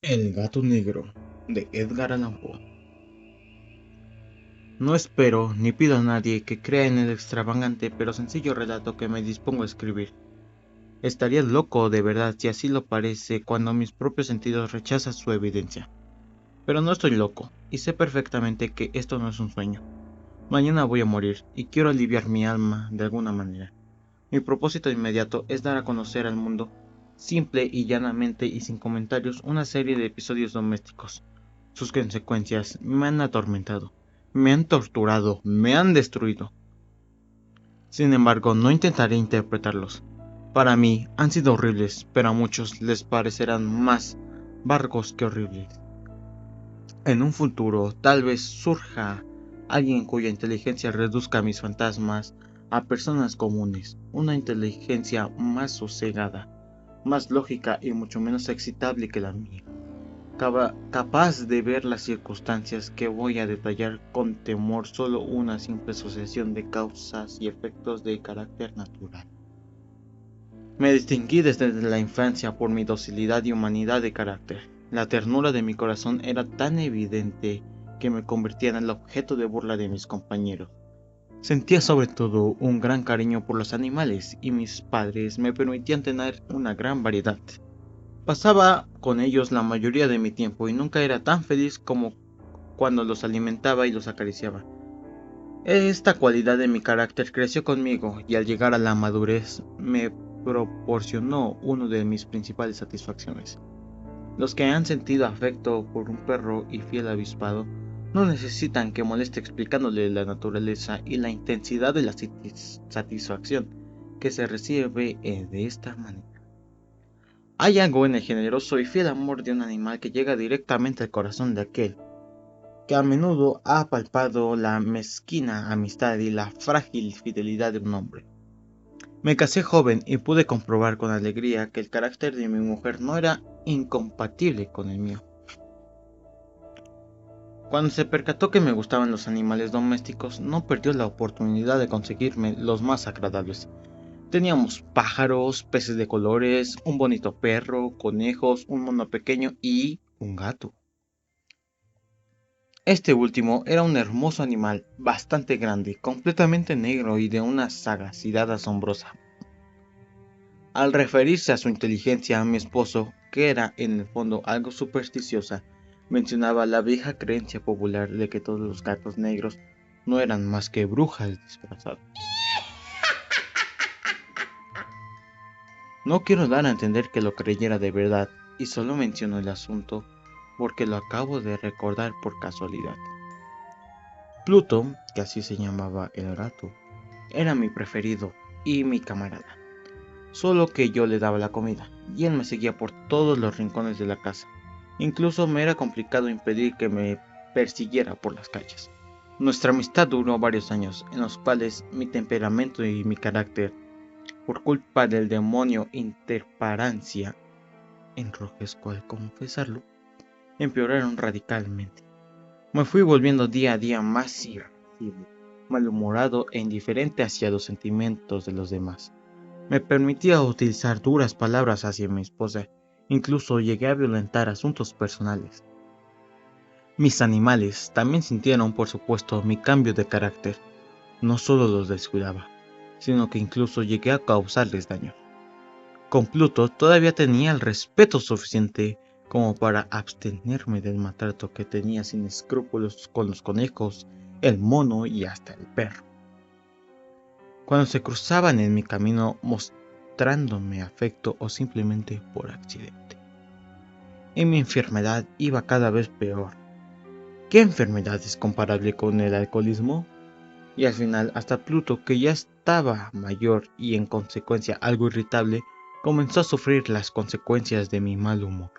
El gato negro de Edgar Allan Poe. No espero ni pido a nadie que crea en el extravagante pero sencillo relato que me dispongo a escribir. Estaría loco de verdad si así lo parece cuando mis propios sentidos rechazan su evidencia. Pero no estoy loco y sé perfectamente que esto no es un sueño. Mañana voy a morir y quiero aliviar mi alma de alguna manera. Mi propósito inmediato es dar a conocer al mundo, simple y llanamente y sin comentarios, una serie de episodios domésticos. Sus consecuencias me han atormentado, me han torturado, me han destruido. Sin embargo, no intentaré interpretarlos. Para mí han sido horribles, pero a muchos les parecerán más barcos que horribles. En un futuro, tal vez surja alguien cuya inteligencia reduzca mis fantasmas a personas comunes, una inteligencia más sosegada, más lógica y mucho menos excitable que la mía, capaz de ver las circunstancias que voy a detallar con temor solo una simple sucesión de causas y efectos de carácter natural. Me distinguí desde la infancia por mi docilidad y humanidad de carácter. La ternura de mi corazón era tan evidente que me convertía en el objeto de burla de mis compañeros. Sentía sobre todo un gran cariño por los animales y mis padres me permitían tener una gran variedad. Pasaba con ellos la mayoría de mi tiempo y nunca era tan feliz como cuando los alimentaba y los acariciaba. Esta cualidad de mi carácter creció conmigo y al llegar a la madurez me proporcionó una de mis principales satisfacciones. Los que han sentido afecto por un perro y fiel avispado no necesitan que moleste explicándole la naturaleza y la intensidad de la satisfacción que se recibe de esta manera. Hay algo en el generoso y fiel amor de un animal que llega directamente al corazón de aquel que a menudo ha palpado la mezquina amistad y la frágil fidelidad de un hombre. Me casé joven y pude comprobar con alegría que el carácter de mi mujer no era incompatible con el mío. Cuando se percató que me gustaban los animales domésticos, no perdió la oportunidad de conseguirme los más agradables. Teníamos pájaros, peces de colores, un bonito perro, conejos, un mono pequeño y un gato. Este último era un hermoso animal, bastante grande, completamente negro y de una sagacidad asombrosa. Al referirse a su inteligencia, mi esposo, que era en el fondo algo supersticiosa, mencionaba la vieja creencia popular de que todos los gatos negros no eran más que brujas disfrazadas. No quiero dar a entender que lo creyera de verdad, y solo menciono el asunto porque lo acabo de recordar por casualidad. Pluto, que así se llamaba el gato, era mi preferido y mi camarada. Solo que yo le daba la comida, y él me seguía por todos los rincones de la casa. Incluso me era complicado impedir que me persiguiera por las calles. Nuestra amistad duró varios años, en los cuales mi temperamento y mi carácter, por culpa del demonio interparancia, enrojezco al confesarlo, empeoraron radicalmente. Me fui volviendo día a día más irascible, malhumorado e indiferente hacia los sentimientos de los demás. Me permitía utilizar duras palabras hacia mi esposa, incluso llegué a violentar asuntos personales. Mis animales también sintieron, por supuesto, mi cambio de carácter. No solo los descuidaba, sino que incluso llegué a causarles daño. Con Pluto todavía tenía el respeto suficiente como para abstenerme del maltrato que tenía sin escrúpulos con los conejos, el mono y hasta el perro. Cuando se cruzaban en mi camino mostrándome afecto o simplemente por accidente. Y mi enfermedad iba cada vez peor. ¿Qué enfermedad es comparable con el alcoholismo? Y al final hasta Pluto, que ya estaba mayor y en consecuencia algo irritable, comenzó a sufrir las consecuencias de mi mal humor.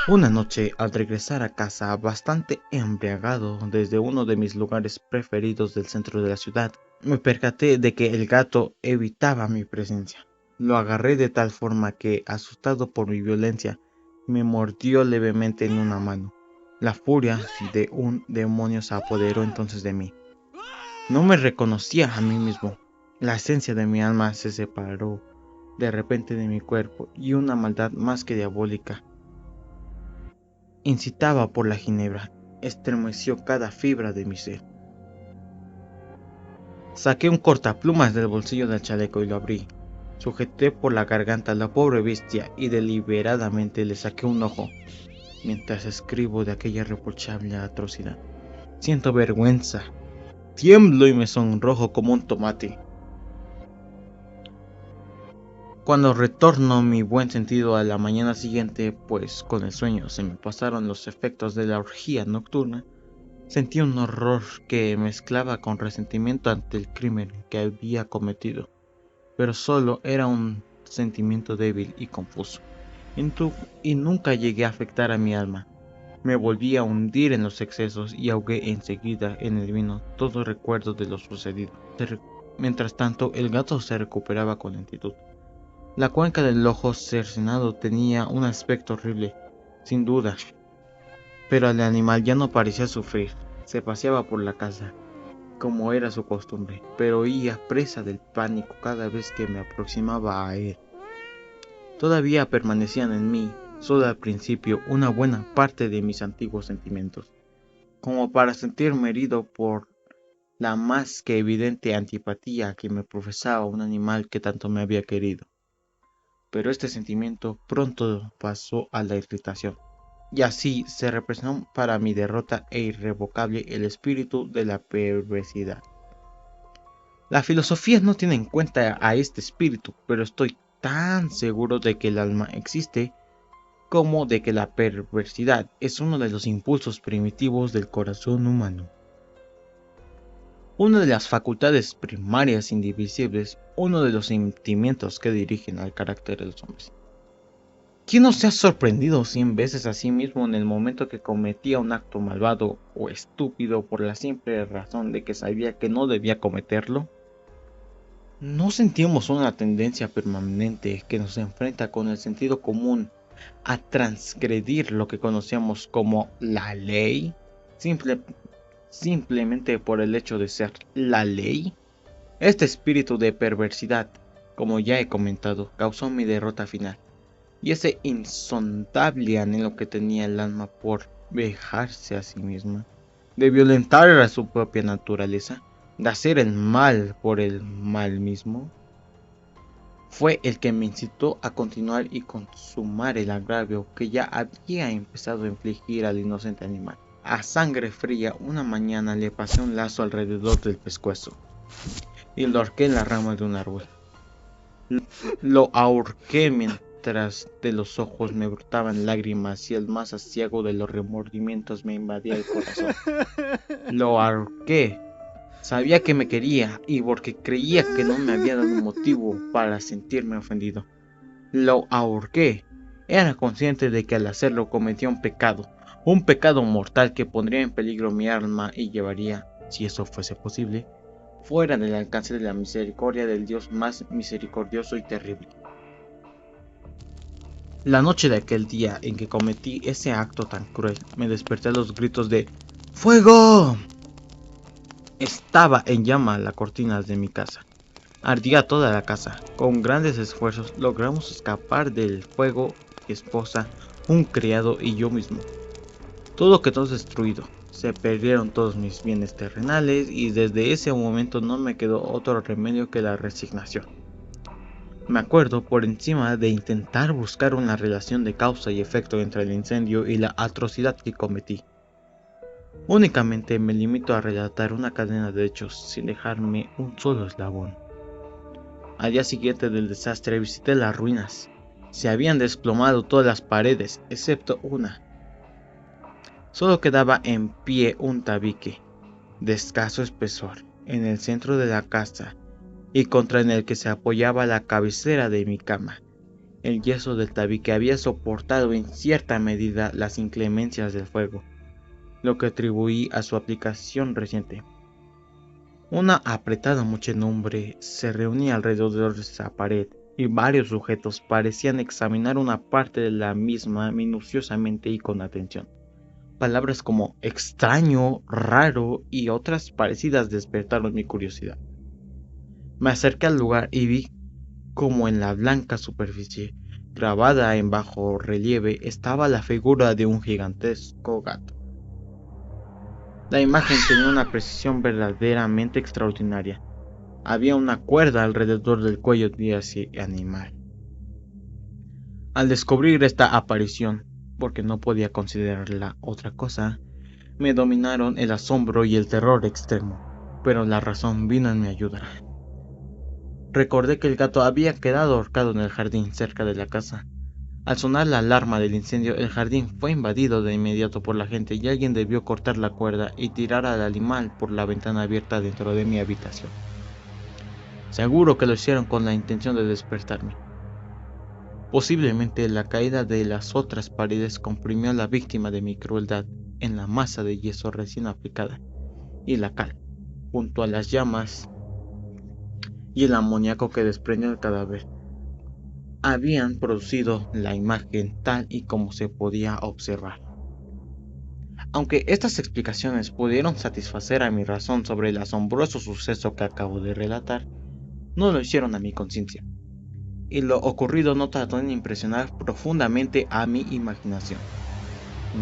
Una noche, al regresar a casa bastante embriagado desde uno de mis lugares preferidos del centro de la ciudad, me percaté de que el gato evitaba mi presencia. Lo agarré de tal forma que, asustado por mi violencia, me mordió levemente en una mano. La furia de un demonio se apoderó entonces de mí. No me reconocía a mí mismo. La esencia de mi alma se separó de repente de mi cuerpo y una maldad más que diabólica incitaba por la ginebra, estremeció cada fibra de mi ser. Saqué un cortaplumas del bolsillo del chaleco y lo abrí. Sujeté por la garganta a la pobre bestia y deliberadamente le saqué un ojo, mientras escribo de aquella reprochable atrocidad. Siento vergüenza, tiemblo y me sonrojo como un tomate. Cuando retorno mi buen sentido a la mañana siguiente, pues con el sueño se me pasaron los efectos de la orgía nocturna, sentí un horror que mezclaba con resentimiento ante el crimen que había cometido, pero solo era un sentimiento débil y confuso, y nunca llegué a afectar a mi alma. Me volví a hundir en los excesos y ahogué enseguida en el vino todo recuerdo de lo sucedido. Mientras tanto, el gato se recuperaba con lentitud. La cuenca del ojo cercenado tenía un aspecto horrible, sin duda, pero el animal ya no parecía sufrir. Se paseaba por la casa, como era su costumbre, pero oía presa del pánico cada vez que me aproximaba a él. Todavía permanecían en mí, solo al principio, una buena parte de mis antiguos sentimientos, como para sentirme herido por la más que evidente antipatía que me profesaba un animal que tanto me había querido. Pero este sentimiento pronto pasó a la irritación, y así se representó para mi derrota e irrevocable el espíritu de la perversidad. La filosofía no tiene en cuenta a este espíritu, pero estoy tan seguro de que el alma existe como de que la perversidad es uno de los impulsos primitivos del corazón humano. Una de las facultades primarias indivisibles, uno de los sentimientos que dirigen al carácter de los hombres. ¿Quién no se ha sorprendido 100 veces a sí mismo en el momento que cometía un acto malvado o estúpido por la simple razón de que sabía que no debía cometerlo? ¿No sentimos una tendencia permanente que nos enfrenta con el sentido común a transgredir lo que conocíamos como la ley? Simplemente por el hecho de ser la ley. Este espíritu de perversidad, como ya he comentado, causó mi derrota final, y ese insondable anhelo que tenía el alma por vejarse a sí misma, de violentar a su propia naturaleza, de hacer el mal por el mal mismo, fue el que me incitó a continuar y consumar el agravio que ya había empezado a infligir al inocente animal. A sangre fría, una mañana le pasé un lazo alrededor del pescuezo y lo ahorqué en la rama de un árbol. Lo ahorqué mientras de los ojos me brotaban lágrimas y el más aciago de los remordimientos me invadía el corazón. Lo ahorqué. Sabía que me quería y porque creía que no me había dado motivo para sentirme ofendido. Lo ahorqué. Era consciente de que al hacerlo cometía un pecado mortal que pondría en peligro mi alma y llevaría, si eso fuese posible, fuera del alcance de la misericordia del Dios más misericordioso y terrible. La noche de aquel día en que cometí ese acto tan cruel, me desperté a los gritos de ¡Fuego! Estaba en llama la cortina de mi casa. Ardía toda la casa. Con grandes esfuerzos logramos escapar del fuego, mi esposa, un criado y yo mismo. Todo quedó destruido. Se perdieron todos mis bienes terrenales y desde ese momento no me quedó otro remedio que la resignación. Me acuerdo por encima de intentar buscar una relación de causa y efecto entre el incendio y la atrocidad que cometí. Únicamente me limito a relatar una cadena de hechos sin dejarme un solo eslabón. Al día siguiente del desastre visité las ruinas. Se habían desplomado todas las paredes, excepto una. Solo quedaba en pie un tabique, de escaso espesor, en el centro de la casa, y contra el que se apoyaba la cabecera de mi cama. El yeso del tabique había soportado en cierta medida las inclemencias del fuego, lo que atribuí a su aplicación reciente. Una apretada muchedumbre se reunía alrededor de esa pared, y varios sujetos parecían examinar una parte de la misma minuciosamente y con atención. Palabras como extraño, raro y otras parecidas despertaron mi curiosidad. Me acerqué al lugar y vi como en la blanca superficie grabada en bajo relieve, estaba la figura de un gigantesco gato. La imagen tenía una precisión verdaderamente extraordinaria. Había una cuerda alrededor del cuello de ese animal. Al descubrir esta aparición, porque no podía considerarla otra cosa, me dominaron el asombro y el terror extremo, pero la razón vino en mi ayuda. Recordé que el gato había quedado ahorcado en el jardín cerca de la casa. Al sonar la alarma del incendio, el jardín fue invadido de inmediato por la gente y alguien debió cortar la cuerda y tirar al animal por la ventana abierta dentro de mi habitación. Seguro que lo hicieron con la intención de despertarme. Posiblemente la caída de las otras paredes comprimió a la víctima de mi crueldad en la masa de yeso recién aplicada, y la cal, junto a las llamas y el amoníaco que desprendió el cadáver, habían producido la imagen tal y como se podía observar. Aunque estas explicaciones pudieron satisfacer a mi razón sobre el asombroso suceso que acabo de relatar, no lo hicieron a mi conciencia, y lo ocurrido no tardó en impresionar profundamente a mi imaginación.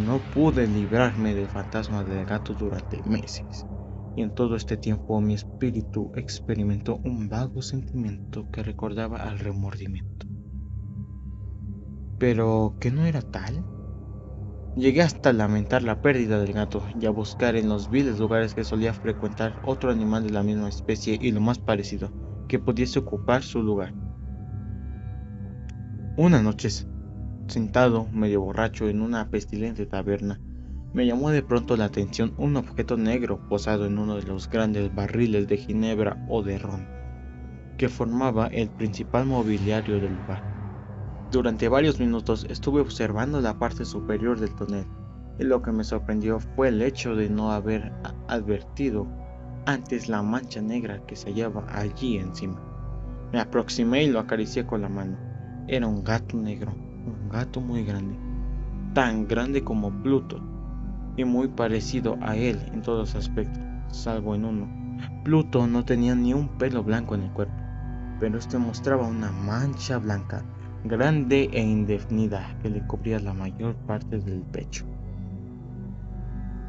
No pude librarme del fantasma del gato durante meses, y en todo este tiempo mi espíritu experimentó un vago sentimiento que recordaba al remordimiento. ¿Pero qué no era tal? Llegué hasta lamentar la pérdida del gato y a buscar en los viles lugares que solía frecuentar otro animal de la misma especie y lo más parecido, que pudiese ocupar su lugar. Una noche, sentado, medio borracho, en una pestilente taberna, me llamó de pronto la atención un objeto negro posado en uno de los grandes barriles de ginebra o de ron, que formaba el principal mobiliario del bar. Durante varios minutos estuve observando la parte superior del tonel, y lo que me sorprendió fue el hecho de no haber advertido antes la mancha negra que se hallaba allí encima. Me aproximé y lo acaricié con la mano. Era un gato negro, un gato muy grande, tan grande como Pluto, y muy parecido a él en todos aspectos, salvo en uno. Pluto no tenía ni un pelo blanco en el cuerpo, pero este mostraba una mancha blanca, grande e indefinida, que le cubría la mayor parte del pecho.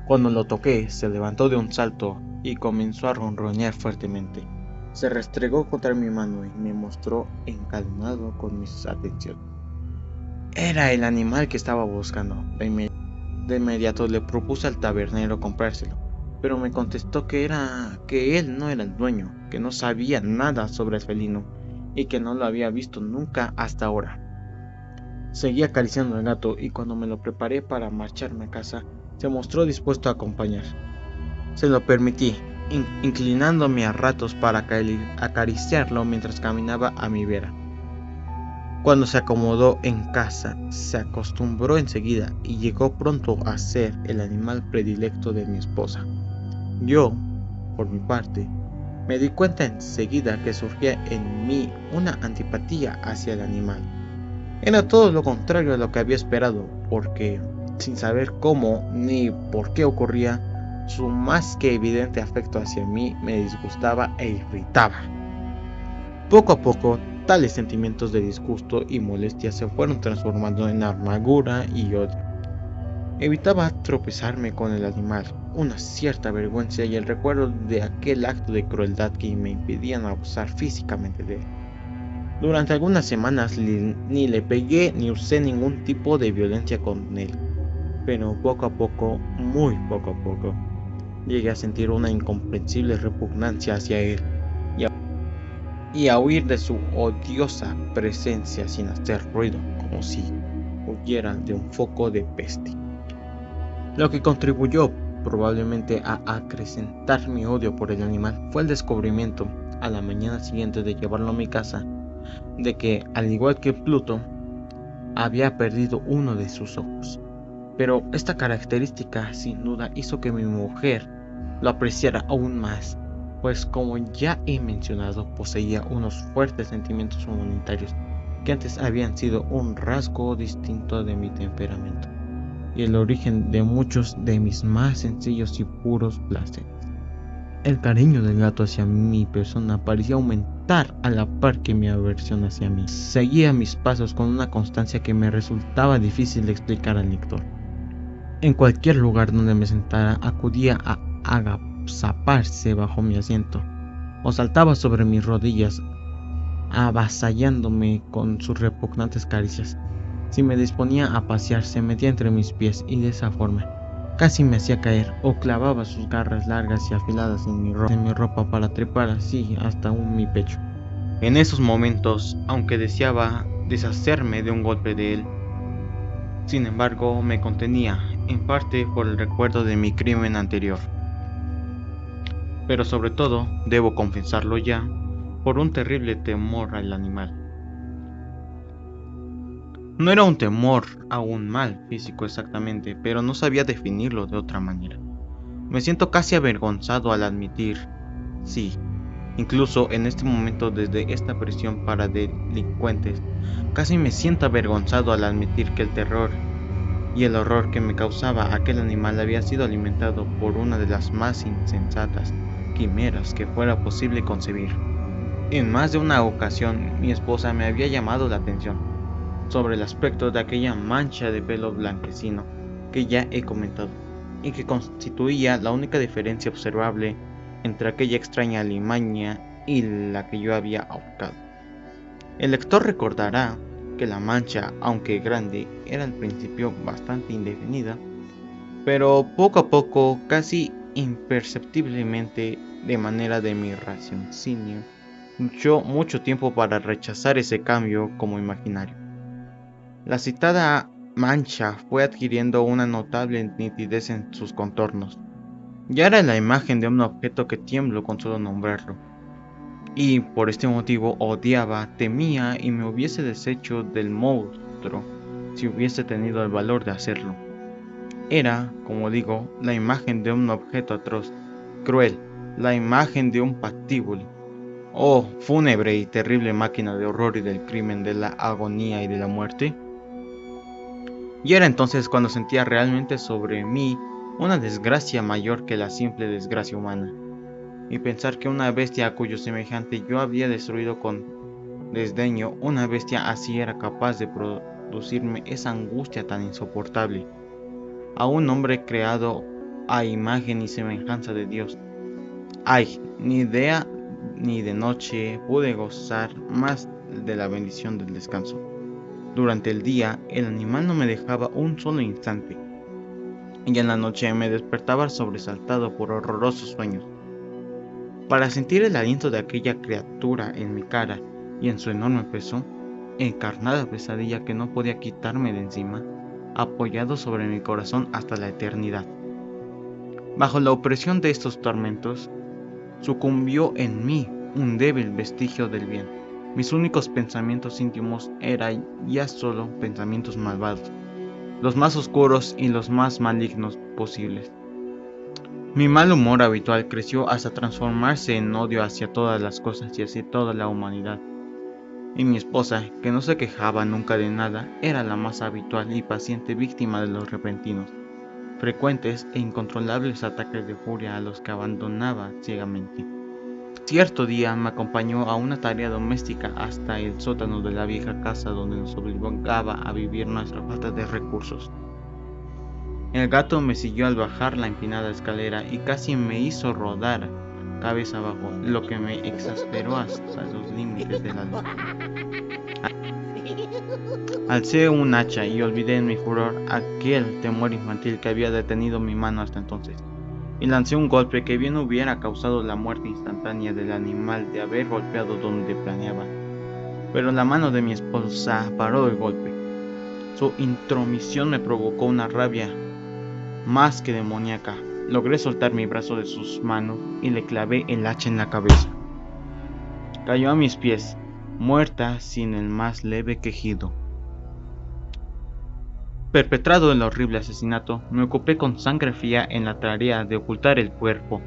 Cuando lo toqué, se levantó de un salto y comenzó a ronronear fuertemente. Se restregó contra mi mano y me mostró encadenado con mis atenciones. Era el animal que estaba buscando. De inmediato le propuse al tabernero comprárselo, pero me contestó que él no era el dueño, que no sabía nada sobre el felino y que no lo había visto nunca hasta ahora. Seguí acariciando al gato y cuando me lo preparé para marcharme a casa, se mostró dispuesto a acompañar. Se lo permití, inclinándome a ratos para acariciarlo mientras caminaba a mi vera. Cuando se acomodó en casa, se acostumbró enseguida y llegó pronto a ser el animal predilecto de mi esposa. Yo, por mi parte, me di cuenta enseguida que surgía en mí una antipatía hacia el animal. Era todo lo contrario a lo que había esperado, porque, sin saber cómo ni por qué ocurría, su más que evidente afecto hacia mí me disgustaba e irritaba. Poco a poco, tales sentimientos de disgusto y molestia se fueron transformando en amargura y odio. Evitaba tropezarme con el animal, una cierta vergüenza y el recuerdo de aquel acto de crueldad que me impedían abusar físicamente de él. Durante algunas semanas ni le pegué ni usé ningún tipo de violencia con él, pero poco a poco, muy poco a poco, llegué a sentir una incomprensible repugnancia hacia él y a huir de su odiosa presencia sin hacer ruido, como si huyera de un foco de peste. Lo que contribuyó probablemente a acrecentar mi odio por el animal fue el descubrimiento, a la mañana siguiente de llevarlo a mi casa, de que, al igual que Pluto, había perdido uno de sus ojos. Pero esta característica sin duda hizo que mi mujer lo apreciara aún más, pues como ya he mencionado, poseía unos fuertes sentimientos humanitarios que antes habían sido un rasgo distinto de mi temperamento y el origen de muchos de mis más sencillos y puros placeres. El cariño del gato hacia mi persona parecía aumentar aumentar a la par que mi aversión hacia mí. Seguía mis pasos con una constancia que me resultaba difícil de explicar al lector. En cualquier lugar donde me sentara, acudía a agazaparse bajo mi asiento, o saltaba sobre mis rodillas, avasallándome con sus repugnantes caricias. Si me disponía a pasear, se metía entre mis pies y de esa forma casi me hacía caer, o clavaba sus garras largas y afiladas en mi ropa para trepar así hasta mi pecho. En esos momentos, aunque deseaba deshacerme de un golpe de él, sin embargo me contenía, en parte por el recuerdo de mi crimen anterior, pero sobre todo, debo confesarlo ya, por un terrible temor al animal. No era un temor a un mal físico exactamente, pero no sabía definirlo de otra manera. Me siento casi avergonzado al admitir, sí, incluso en este momento desde esta prisión para delincuentes, casi me siento avergonzado al admitir que el terror y el horror que me causaba aquel animal había sido alimentado por una de las más insensatas quimeras que fuera posible concebir. En más de una ocasión mi esposa me había llamado la atención sobre el aspecto de aquella mancha de pelo blanquecino que ya he comentado, y que constituía la única diferencia observable entre aquella extraña alimaña y la que yo había ahorcado. El lector recordará que la mancha, aunque grande, era al principio bastante indefinida, pero poco a poco, casi imperceptiblemente, de manera de mi raciocinio, luchó mucho tiempo para rechazar ese cambio como imaginario. La citada mancha fue adquiriendo una notable nitidez en sus contornos. Ya era la imagen de un objeto que tiemblo con solo nombrarlo, y por este motivo odiaba, temía y me hubiese deshecho del monstruo si hubiese tenido el valor de hacerlo. Era, como digo, la imagen de un objeto atroz, cruel, la imagen de un patíbulo. Oh, fúnebre y terrible máquina de horror y del crimen, de la agonía y de la muerte. Y era entonces cuando sentía realmente sobre mí una desgracia mayor que la simple desgracia humana, y pensar que una bestia a cuyo semejante yo había destruido con desdeño, una bestia así era capaz de producirme esa angustia tan insoportable, a un hombre creado a imagen y semejanza de Dios. Ay, ni día ni de noche pude gozar más de la bendición del descanso. Durante el día, el animal no me dejaba un solo instante, y en la noche me despertaba sobresaltado por horrorosos sueños. Para sentir el aliento de aquella criatura en mi cara y en su enorme peso, encarnada pesadilla que no podía quitarme de encima, apoyado sobre mi corazón hasta la eternidad. Bajo la opresión de estos tormentos, sucumbió en mí un débil vestigio del bien. Mis únicos pensamientos íntimos eran ya solo pensamientos malvados, los más oscuros y los más malignos posibles. Mi mal humor habitual creció hasta transformarse en odio hacia todas las cosas y hacia toda la humanidad. Y mi esposa, que no se quejaba nunca de nada, era la más habitual y paciente víctima de los repentinos, frecuentes e incontrolables ataques de furia a los que abandonaba ciegamente. Cierto día me acompañó a una tarea doméstica hasta el sótano de la vieja casa donde nos obligaba a vivir nuestra falta de recursos. El gato me siguió al bajar la empinada escalera y casi me hizo rodar cabeza abajo, lo que me exasperó hasta los límites de la locura. Alcé un hacha y olvidé en mi furor aquel temor infantil que había detenido mi mano hasta entonces, y lancé un golpe que bien hubiera causado la muerte instantánea del animal de haber golpeado donde planeaba. Pero la mano de mi esposa paró el golpe. Su intromisión me provocó una rabia más que demoníaca. Logré soltar mi brazo de sus manos y le clavé el hacha en la cabeza. Cayó a mis pies, muerta sin el más leve quejido. Perpetrado el horrible asesinato, me ocupé con sangre fría en la tarea de ocultar el cuerpo.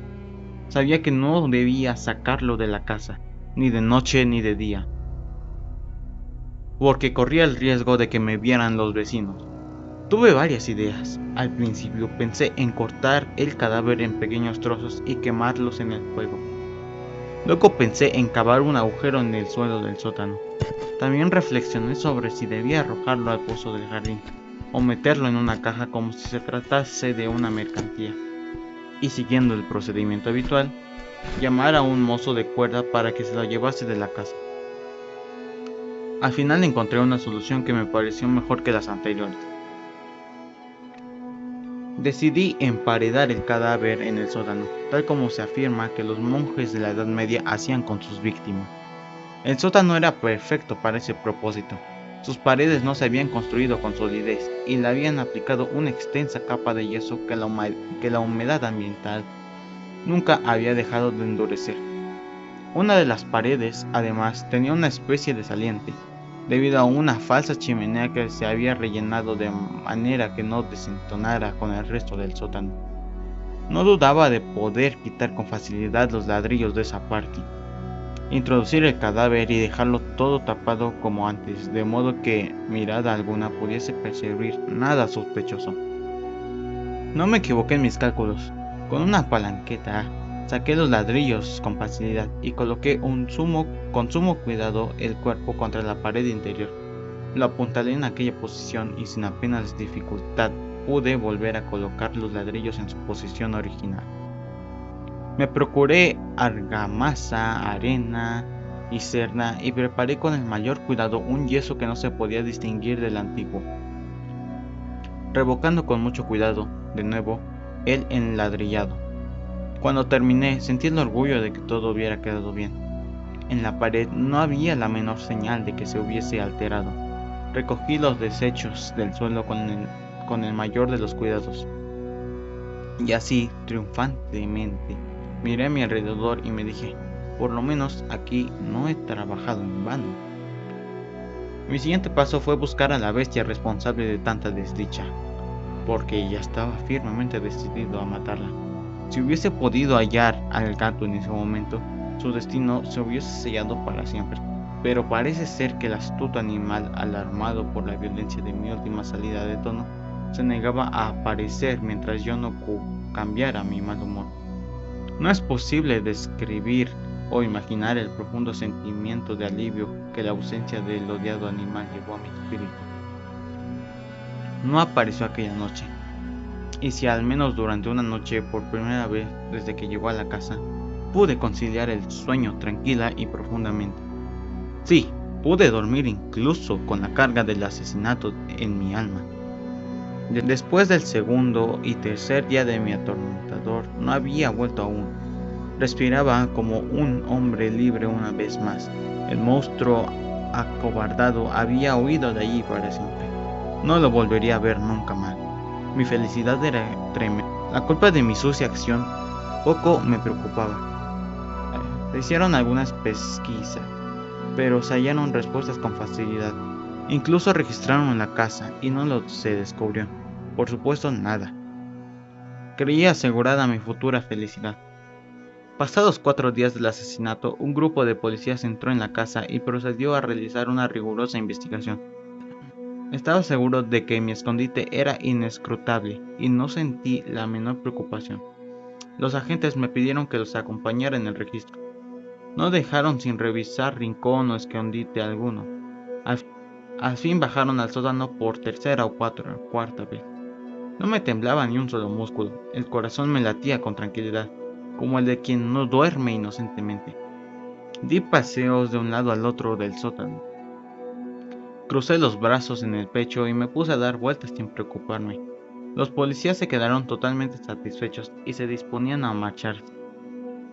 Sabía que no debía sacarlo de la casa, ni de noche ni de día, porque corría el riesgo de que me vieran los vecinos. Tuve varias ideas. Al principio pensé en cortar el cadáver en pequeños trozos y quemarlos en el fuego. Luego pensé en cavar un agujero en el suelo del sótano. También reflexioné sobre si debía arrojarlo al pozo del jardín o meterlo en una caja como si se tratase de una mercancía. Y siguiendo el procedimiento habitual, llamar a un mozo de cuerda para que se lo llevase de la casa. Al final encontré una solución que me pareció mejor que las anteriores. Decidí emparedar el cadáver en el sótano, tal como se afirma que los monjes de la Edad Media hacían con sus víctimas. El sótano era perfecto para ese propósito. Sus paredes no se habían construido con solidez y le habían aplicado una extensa capa de yeso que la humedad ambiental nunca había dejado de endurecer. Una de las paredes, además, tenía una especie de saliente, debido a una falsa chimenea que se había rellenado de manera que no desentonara con el resto del sótano. No dudaba de poder quitar con facilidad los ladrillos de esa parte, introducir el cadáver y dejarlo todo tapado como antes, de modo que mirada alguna pudiese percibir nada sospechoso. No me equivoqué en mis cálculos. Con una palanqueta saqué los ladrillos con facilidad y coloqué con sumo cuidado el cuerpo contra la pared interior. Lo apuntalé en aquella posición y sin apenas dificultad pude volver a colocar los ladrillos en su posición original. Me procuré argamasa, arena y cerna y preparé con el mayor cuidado un yeso que no se podía distinguir del antiguo. Revocando con mucho cuidado, de nuevo, el enladrillado. Cuando terminé, sentí el orgullo de que todo hubiera quedado bien. En la pared no había la menor señal de que se hubiese alterado. Recogí los desechos del suelo con el mayor de los cuidados. Y así, triunfantemente, miré a mi alrededor y me dije, por lo menos aquí no he trabajado en vano. Mi siguiente paso fue buscar a la bestia responsable de tanta desdicha, porque ya estaba firmemente decidido a matarla. Si hubiese podido hallar al gato en ese momento, su destino se hubiese sellado para siempre. Pero parece ser que el astuto animal, alarmado por la violencia de mi última salida de tono, se negaba a aparecer mientras yo no cambiara mi mal humor. No es posible describir o imaginar el profundo sentimiento de alivio que la ausencia del odiado animal llevó a mi espíritu. No apareció aquella noche, y si al menos durante una noche, por primera vez desde que llegó a la casa, pude conciliar el sueño tranquila y profundamente. Sí, pude dormir incluso con la carga del asesinato en mi alma. Después del segundo y tercer día de mi atormentador, no había vuelto aún. Respiraba como un hombre libre una vez más. El monstruo acobardado había huido de allí para siempre. No lo volvería a ver nunca más. Mi felicidad era tremenda. La culpa de mi sucia acción poco me preocupaba. Se hicieron algunas pesquisas, pero se hallaron respuestas con facilidad. Incluso registraron en la casa y se descubrió. Por supuesto, nada. Creía asegurada mi futura felicidad. Pasados 4 días del asesinato, un grupo de policías entró en la casa y procedió a realizar una rigurosa investigación. Estaba seguro de que mi escondite era inescrutable y no sentí la menor preocupación. Los agentes me pidieron que los acompañara en el registro. No dejaron sin revisar rincón o escondite alguno. Al fin bajaron al sótano por tercera o cuarta vez. No me temblaba ni un solo músculo. El corazón me latía con tranquilidad, como el de quien no duerme inocentemente. Di paseos de un lado al otro del sótano. Crucé los brazos en el pecho y me puse a dar vueltas sin preocuparme. Los policías se quedaron totalmente satisfechos y se disponían a marcharse.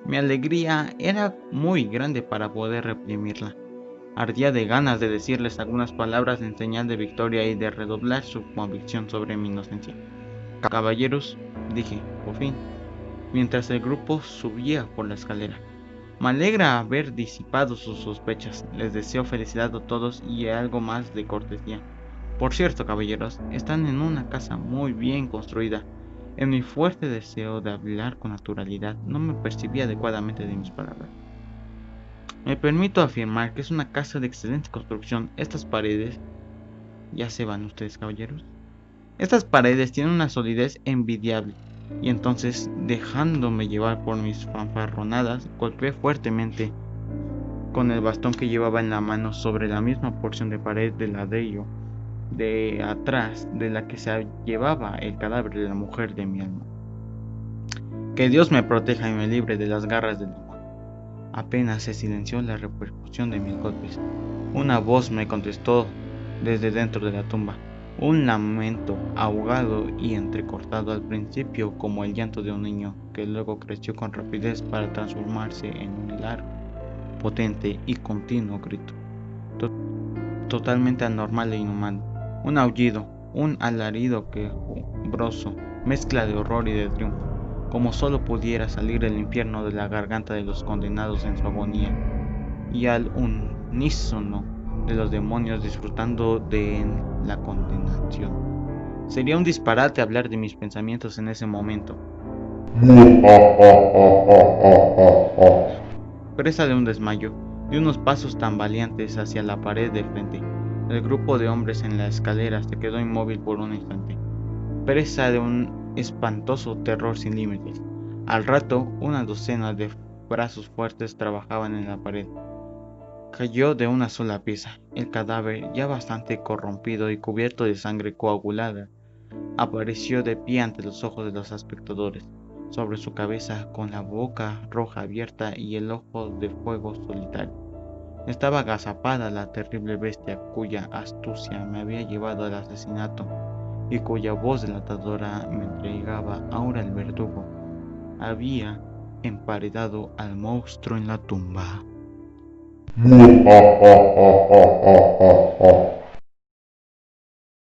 Mi alegría era muy grande para poder reprimirla. Ardía de ganas de decirles algunas palabras en señal de victoria y de redoblar su convicción sobre mi inocencia. Caballeros, dije, por fin, mientras el grupo subía por la escalera. Me alegra haber disipado sus sospechas. Les deseo felicidad a todos y algo más de cortesía. Por cierto, caballeros, están en una casa muy bien construida. En mi fuerte deseo de hablar con naturalidad, no me percibí adecuadamente de mis palabras. Me permito afirmar que es una casa de excelente construcción. Estas paredes... ¿Ya se van ustedes, caballeros? Estas paredes tienen una solidez envidiable. y entonces, dejándome llevar por mis fanfarronadas, golpeé fuertemente con el bastón que llevaba en la mano sobre la misma porción de pared de ladrillo de atrás de la que se llevaba el cadáver de la mujer de mi alma. Que Dios me proteja y me libre de las garras del demonio. Apenas se silenció la repercusión de mis golpes. Una voz me contestó desde dentro de la tumba. Un lamento ahogado y entrecortado al principio como el llanto de un niño, que luego creció con rapidez para transformarse en un largo, potente y continuo grito, totalmente anormal e inhumano. Un aullido, un alarido quejumbroso, mezcla de horror y de triunfo, como solo pudiera salir del infierno de la garganta de los condenados en su agonía, y al unísono de los demonios disfrutando de la condenación. Sería un disparate hablar de mis pensamientos en ese momento. Presa de un desmayo, di unos pasos tambaleantes hacia la pared de frente. El grupo de hombres en la escalera se quedó inmóvil por un instante, presa de un espantoso terror sin límites. Al rato, una docena de brazos fuertes trabajaban en la pared. Cayó de una sola pieza. El cadáver, ya bastante corrompido y cubierto de sangre coagulada, apareció de pie ante los ojos de los espectadores, sobre su cabeza con la boca roja abierta y el ojo de fuego solitario. Estaba agazapada la terrible bestia cuya astucia me había llevado al asesinato y cuya voz delatadora me entregaba ahora el verdugo. Había emparedado al monstruo en la tumba.